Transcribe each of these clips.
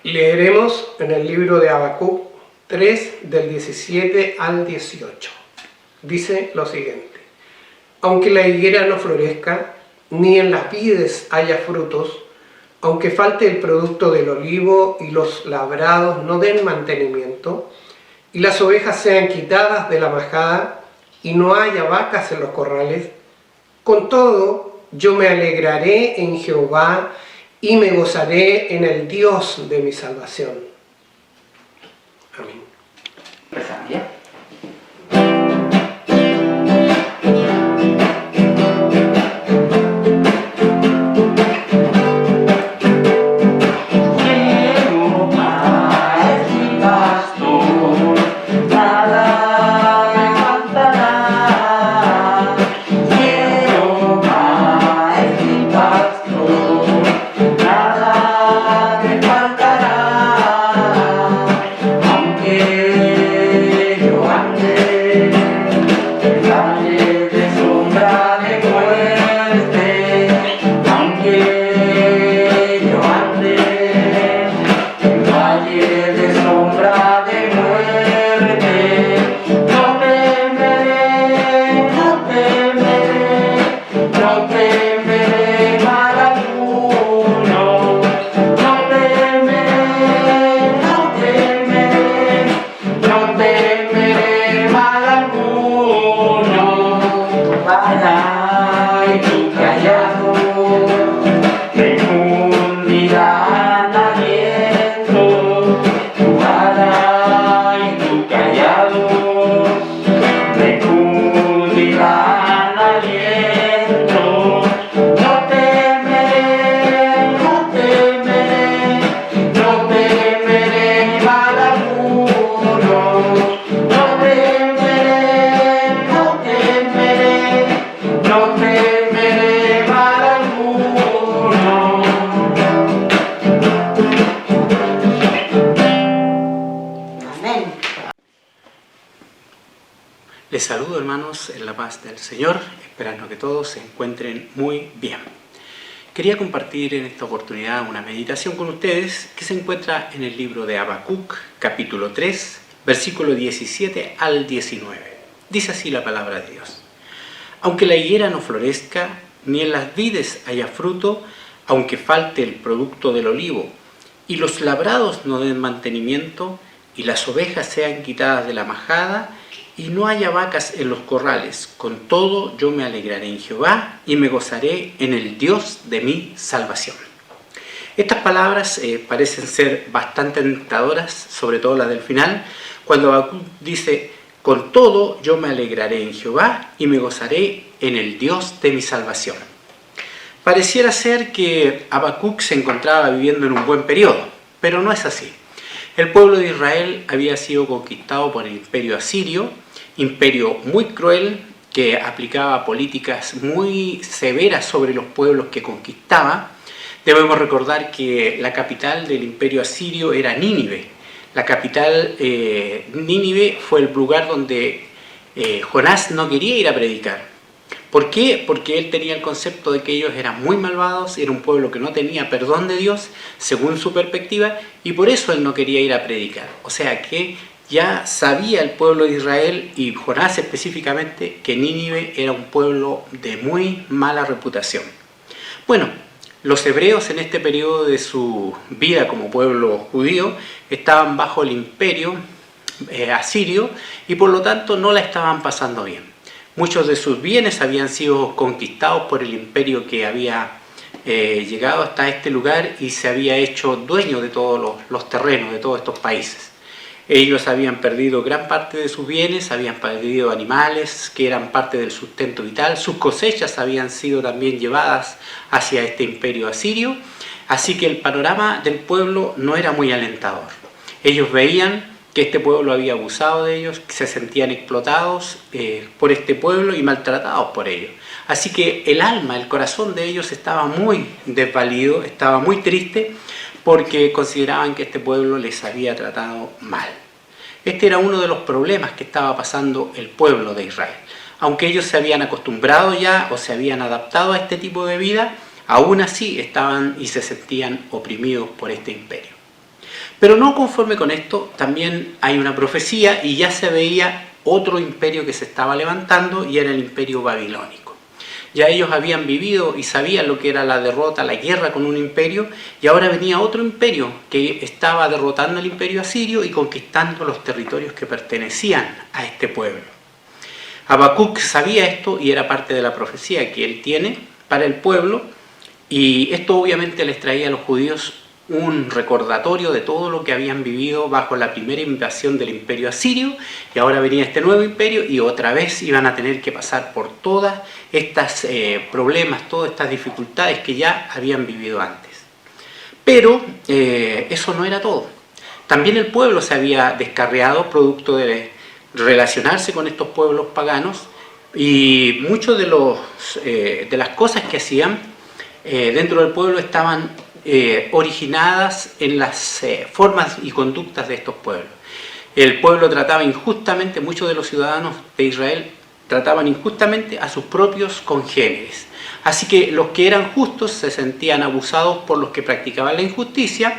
Leeremos en el libro de Habacuc 3, del 17 al 18. Dice lo siguiente: aunque la higuera no florezca, ni en las vides haya frutos, aunque falte el producto del olivo y los labrados no den mantenimiento, y las ovejas sean quitadas de la majada, y no haya vacas en los corrales, con todo yo me alegraré en Jehová, y me gozaré en el Dios de mi salvación. Amén. Empezamos ya. Les saludo, hermanos, en la paz del Señor, esperando que todos se encuentren muy bien. Quería compartir en esta oportunidad una meditación con ustedes que se encuentra en el libro de Habacuc, capítulo 3, versículo 17 al 19. Dice así la palabra de Dios: aunque la higuera no florezca, ni en las vides haya fruto, aunque falte el producto del olivo, y los labrados no den mantenimiento, y las ovejas sean quitadas de la majada, y no haya vacas en los corrales, con todo yo me alegraré en Jehová, y me gozaré en el Dios de mi salvación. Estas palabras parecen ser bastante tentadoras, sobre todo las del final, cuando Habacuc dice: con todo yo me alegraré en Jehová, y me gozaré en el Dios de mi salvación. Pareciera ser que Habacuc se encontraba viviendo en un buen periodo, pero no es así. El pueblo de Israel había sido conquistado por el imperio asirio, imperio muy cruel que aplicaba políticas muy severas sobre los pueblos que conquistaba. Debemos recordar que la capital del imperio asirio era Nínive. La capital, Nínive, fue el lugar donde Jonás no quería ir a predicar. ¿Por qué? Porque él tenía el concepto de que ellos eran muy malvados, era un pueblo que no tenía perdón de Dios, según su perspectiva, y por eso él no quería ir a predicar. O sea que ya sabía el pueblo de Israel, y Jonás específicamente, que Nínive era un pueblo de muy mala reputación. Bueno, los hebreos en este periodo de su vida como pueblo judío estaban bajo el imperio asirio y por lo tanto no la estaban pasando bien. Muchos de sus bienes habían sido conquistados por el imperio que había llegado hasta este lugar y se había hecho dueño de todos los terrenos de todos estos países. Ellos habían perdido gran parte de sus bienes, habían perdido animales que eran parte del sustento vital, sus cosechas habían sido también llevadas hacia este imperio asirio, así que el panorama del pueblo no era muy alentador. Ellos veían que este pueblo había abusado de ellos, que se sentían explotados por este pueblo y maltratados por ellos. Así que el alma, el corazón de ellos estaba muy desvalido, estaba muy triste, porque consideraban que este pueblo les había tratado mal. Este era uno de los problemas que estaba pasando el pueblo de Israel. Aunque ellos se habían acostumbrado ya o se habían adaptado a este tipo de vida, aún así estaban y se sentían oprimidos por este imperio. Pero no conforme con esto, también hay una profecía y ya se veía otro imperio que se estaba levantando y era el imperio babilónico. Ya ellos habían vivido y sabían lo que era la derrota, la guerra con un imperio, y ahora venía otro imperio que estaba derrotando al imperio asirio y conquistando los territorios que pertenecían a este pueblo. Habacuc sabía esto y era parte de la profecía que él tiene para el pueblo, y esto obviamente les traía a los judíos un recordatorio de todo lo que habían vivido bajo la primera invasión del imperio asirio, y ahora venía este nuevo imperio y otra vez iban a tener que pasar por todas estas problemas, todas estas dificultades que ya habían vivido antes. Pero eso no era todo. También el pueblo se había descarriado producto de relacionarse con estos pueblos paganos, y muchos de las cosas que hacían dentro del pueblo estaban originadas en las formas y conductas de estos pueblos. El pueblo trataba injustamente, muchos de los ciudadanos de Israel trataban injustamente a sus propios congéneres. Así que los que eran justos se sentían abusados por los que practicaban la injusticia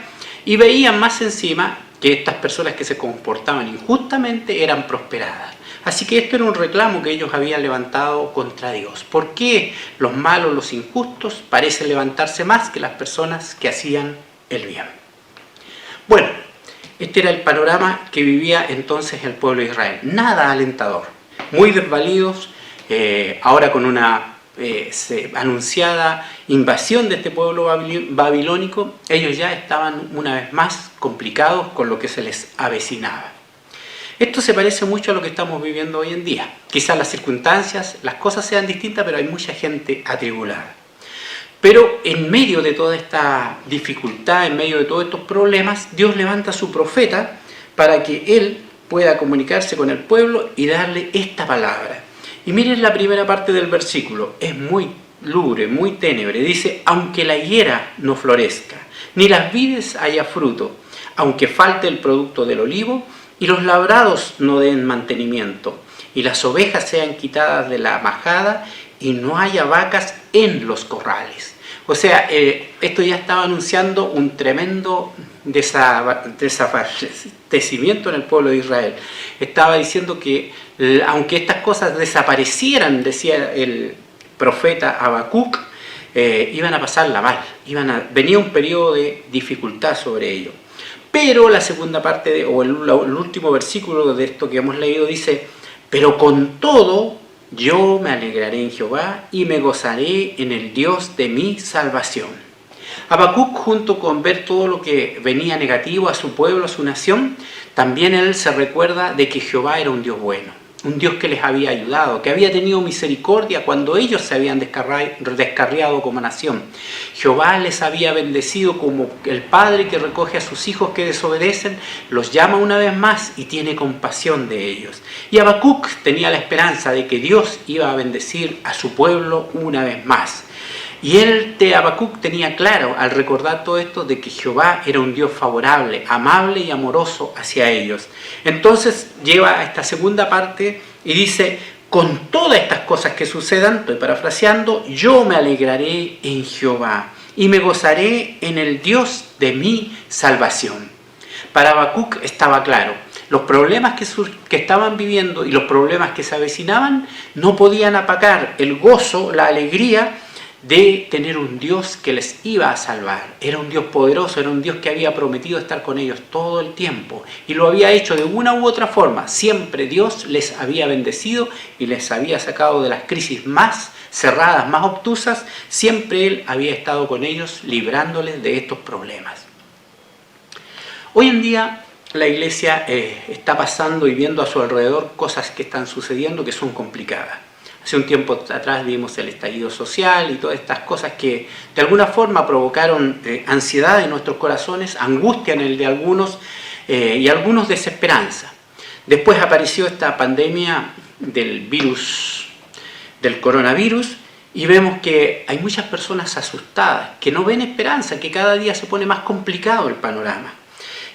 y veían más encima que estas personas que se comportaban injustamente eran prosperadas. Así que esto era un reclamo que ellos habían levantado contra Dios. ¿Por qué los malos, los injustos, parecen levantarse más que las personas que hacían el bien? Bueno, este era el panorama que vivía entonces el pueblo de Israel. Nada alentador, muy desvalidos, ahora con una anunciada invasión de este pueblo babilónico, ellos ya estaban una vez más complicados con lo que se les avecinaba. Esto se parece mucho a lo que estamos viviendo hoy en día. Quizás las circunstancias, las cosas sean distintas, pero hay mucha gente atribulada. Pero en medio de toda esta dificultad, en medio de todos estos problemas, Dios levanta a su profeta para que él pueda comunicarse con el pueblo y darle esta palabra. Y miren la primera parte del versículo, es muy lúgubre, muy ténebre. Dice, aunque la higuera no florezca, ni las vides haya fruto, aunque falte el producto del olivo, y los labrados no den mantenimiento, y las ovejas sean quitadas de la majada, y no haya vacas en los corrales. O sea, esto ya estaba anunciando un tremendo desabastecimiento en el pueblo de Israel. Estaba diciendo que aunque estas cosas desaparecieran, decía el profeta Habacuc, iban a pasarla mal, venía un periodo de dificultad sobre ellos. Pero la segunda parte, el último versículo de esto que hemos leído dice, pero con todo yo me alegraré en Jehová y me gozaré en el Dios de mi salvación. Habacuc, junto con ver todo lo que venía negativo a su pueblo, a su nación, también él se recuerda de que Jehová era un Dios bueno, un Dios que les había ayudado, que había tenido misericordia cuando ellos se habían descarriado como nación. Jehová les había bendecido como el padre que recoge a sus hijos que desobedecen, los llama una vez más y tiene compasión de ellos. Y Habacuc tenía la esperanza de que Dios iba a bendecir a su pueblo una vez más. Y Habacuc tenía claro, al recordar todo esto, de que Jehová era un Dios favorable, amable y amoroso hacia ellos. Entonces lleva a esta segunda parte y dice, con todas estas cosas que sucedan, estoy parafraseando, yo me alegraré en Jehová y me gozaré en el Dios de mi salvación. Para Habacuc estaba claro, los problemas que estaban viviendo y los problemas que se avecinaban no podían apagar el gozo, la alegría de tener un Dios que les iba a salvar. Era un Dios poderoso, era un Dios que había prometido estar con ellos todo el tiempo y lo había hecho de una u otra forma. Siempre Dios les había bendecido y les había sacado de las crisis más cerradas, más obtusas. Siempre Él había estado con ellos librándoles de estos problemas. Hoy en día la iglesia está pasando y viendo a su alrededor cosas que están sucediendo que son complicadas. Hace un tiempo atrás vimos el estallido social y todas estas cosas que de alguna forma provocaron ansiedad en nuestros corazones, angustia en el de algunos y algunos desesperanza. Después apareció esta pandemia del coronavirus y vemos que hay muchas personas asustadas, que no ven esperanza, que cada día se pone más complicado el panorama.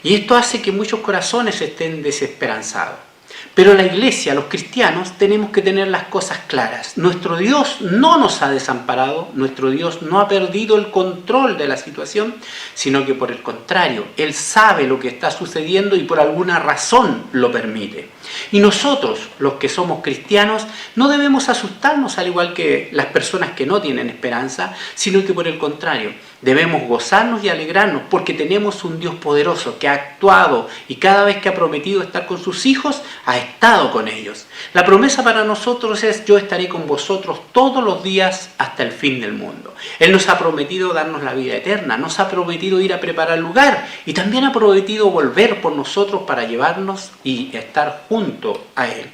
Y esto hace que muchos corazones estén desesperanzados. Pero la iglesia, los cristianos, tenemos que tener las cosas claras. Nuestro Dios no nos ha desamparado, nuestro Dios no ha perdido el control de la situación, sino que por el contrario, Él sabe lo que está sucediendo y por alguna razón lo permite. Y nosotros, los que somos cristianos, no debemos asustarnos al igual que las personas que no tienen esperanza, sino que por el contrario, debemos gozarnos y alegrarnos porque tenemos un Dios poderoso que ha actuado y cada vez que ha prometido estar con sus hijos, ha estado con ellos. La promesa para nosotros es: yo estaré con vosotros todos los días hasta el fin del mundo. Él nos ha prometido darnos la vida eterna, nos ha prometido ir a preparar lugar y también ha prometido volver por nosotros para llevarnos y estar junto a Él.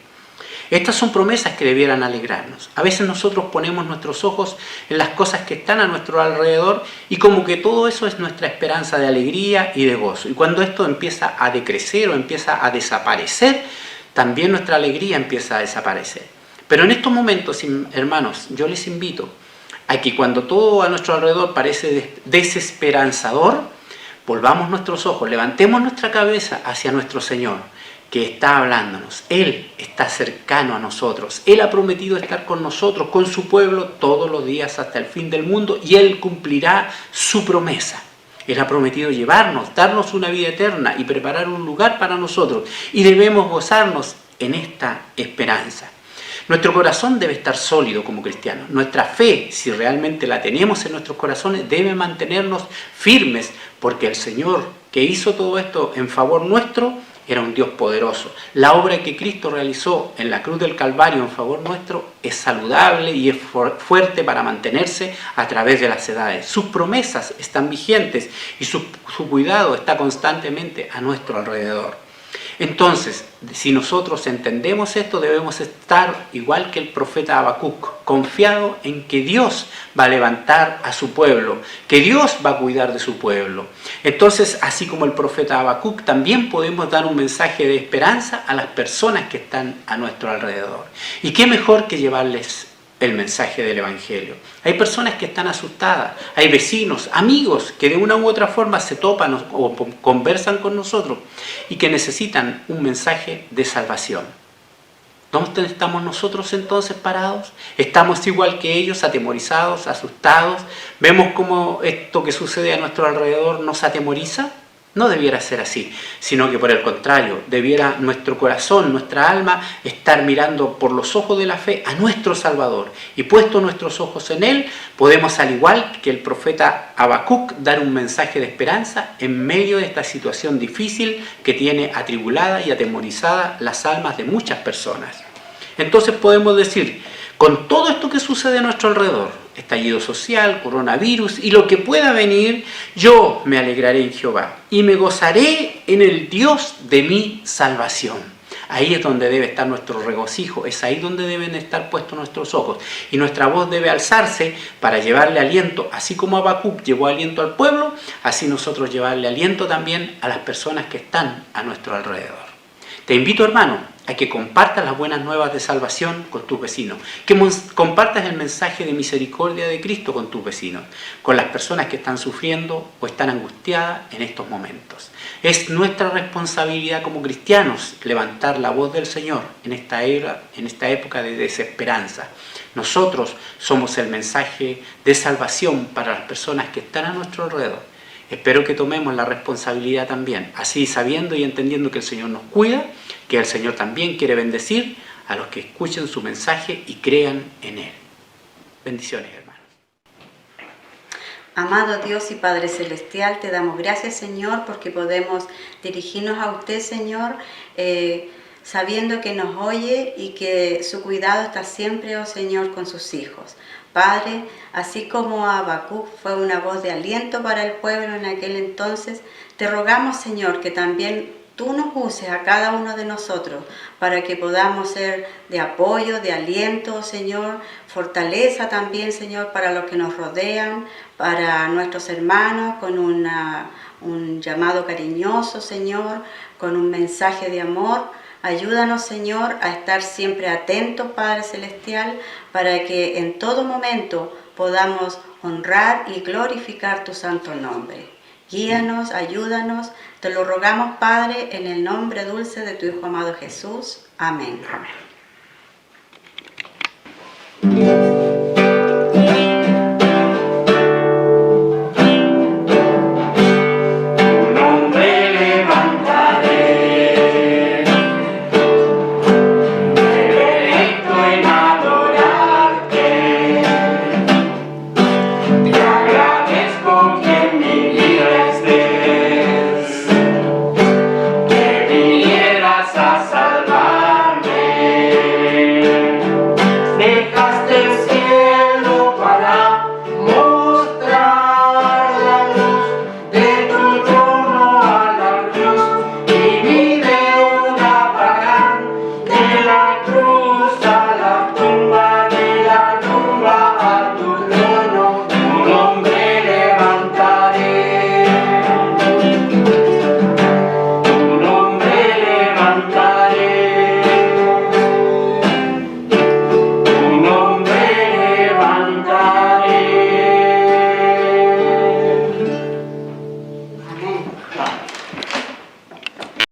Estas son promesas que debieran alegrarnos. A veces nosotros ponemos nuestros ojos en las cosas que están a nuestro alrededor y como que todo eso es nuestra esperanza de alegría y de gozo. Y cuando esto empieza a decrecer o empieza a desaparecer, también nuestra alegría empieza a desaparecer. Pero en estos momentos, hermanos, yo les invito a que cuando todo a nuestro alrededor parece desesperanzador, volvamos nuestros ojos, levantemos nuestra cabeza hacia nuestro Señor, que está hablándonos. Él está cercano a nosotros. Él ha prometido estar con nosotros, con su pueblo, todos los días hasta el fin del mundo, y Él cumplirá su promesa. Él ha prometido llevarnos, darnos una vida eterna y preparar un lugar para nosotros. Y debemos gozarnos en esta esperanza. Nuestro corazón debe estar sólido como cristianos. Nuestra fe, si realmente la tenemos en nuestros corazones, debe mantenernos firmes, porque el Señor que hizo todo esto en favor nuestro era un Dios poderoso. La obra que Cristo realizó en la cruz del Calvario en favor nuestro es saludable y es fuerte para mantenerse a través de las edades. Sus promesas están vigentes y su cuidado está constantemente a nuestro alrededor. Entonces, si nosotros entendemos esto, debemos estar igual que el profeta Habacuc, confiado en que Dios va a levantar a su pueblo, que Dios va a cuidar de su pueblo. Entonces, así como el profeta Habacuc, también podemos dar un mensaje de esperanza a las personas que están a nuestro alrededor. ¿Y qué mejor que llevarles el mensaje del Evangelio? Hay personas que están asustadas, hay vecinos, amigos que de una u otra forma se topan o conversan con nosotros y que necesitan un mensaje de salvación. ¿Dónde estamos nosotros entonces parados? ¿Estamos igual que ellos, atemorizados, asustados? ¿Vemos cómo esto que sucede a nuestro alrededor nos atemoriza? No debiera ser así, sino que por el contrario, debiera nuestro corazón, nuestra alma, estar mirando por los ojos de la fe a nuestro Salvador. Y puesto nuestros ojos en Él, podemos, al igual que el profeta Habacuc, dar un mensaje de esperanza en medio de esta situación difícil que tiene atribulada y atemorizada las almas de muchas personas. Entonces podemos decir, con todo esto que sucede a nuestro alrededor, estallido social, coronavirus y lo que pueda venir, yo me alegraré en Jehová y me gozaré en el Dios de mi salvación. Ahí es donde debe estar nuestro regocijo, es ahí donde deben estar puestos nuestros ojos. Y nuestra voz debe alzarse para llevarle aliento, así como Habacuc llevó aliento al pueblo, así nosotros llevarle aliento también a las personas que están a nuestro alrededor. Te invito, hermano, a que compartas las buenas nuevas de salvación con tus vecinos, que compartas el mensaje de misericordia de Cristo con tus vecinos, con las personas que están sufriendo o están angustiadas en estos momentos. Es nuestra responsabilidad como cristianos levantar la voz del Señor en esta época de desesperanza. Nosotros somos el mensaje de salvación para las personas que están a nuestro alrededor. Espero que tomemos la responsabilidad también, así sabiendo y entendiendo que el Señor nos cuida, que el Señor también quiere bendecir a los que escuchen su mensaje y crean en Él. Bendiciones, hermanos. Amado Dios y Padre Celestial, te damos gracias, Señor, porque podemos dirigirnos a usted, Señor, sabiendo que nos oye y que su cuidado está siempre, oh Señor, con sus hijos. Padre, así como Habacuc fue una voz de aliento para el pueblo en aquel entonces, te rogamos, Señor, que también tú nos uses a cada uno de nosotros para que podamos ser de apoyo, de aliento, Señor, fortaleza también, Señor, para los que nos rodean, para nuestros hermanos, con un llamado cariñoso, Señor, con un mensaje de amor. Ayúdanos, Señor, a estar siempre atentos, Padre Celestial, para que en todo momento podamos honrar y glorificar tu santo nombre. Guíanos, ayúdanos, te Te lo rogamos, Padre, en el nombre dulce de tu Hijo amado Jesús. Amén. Amén.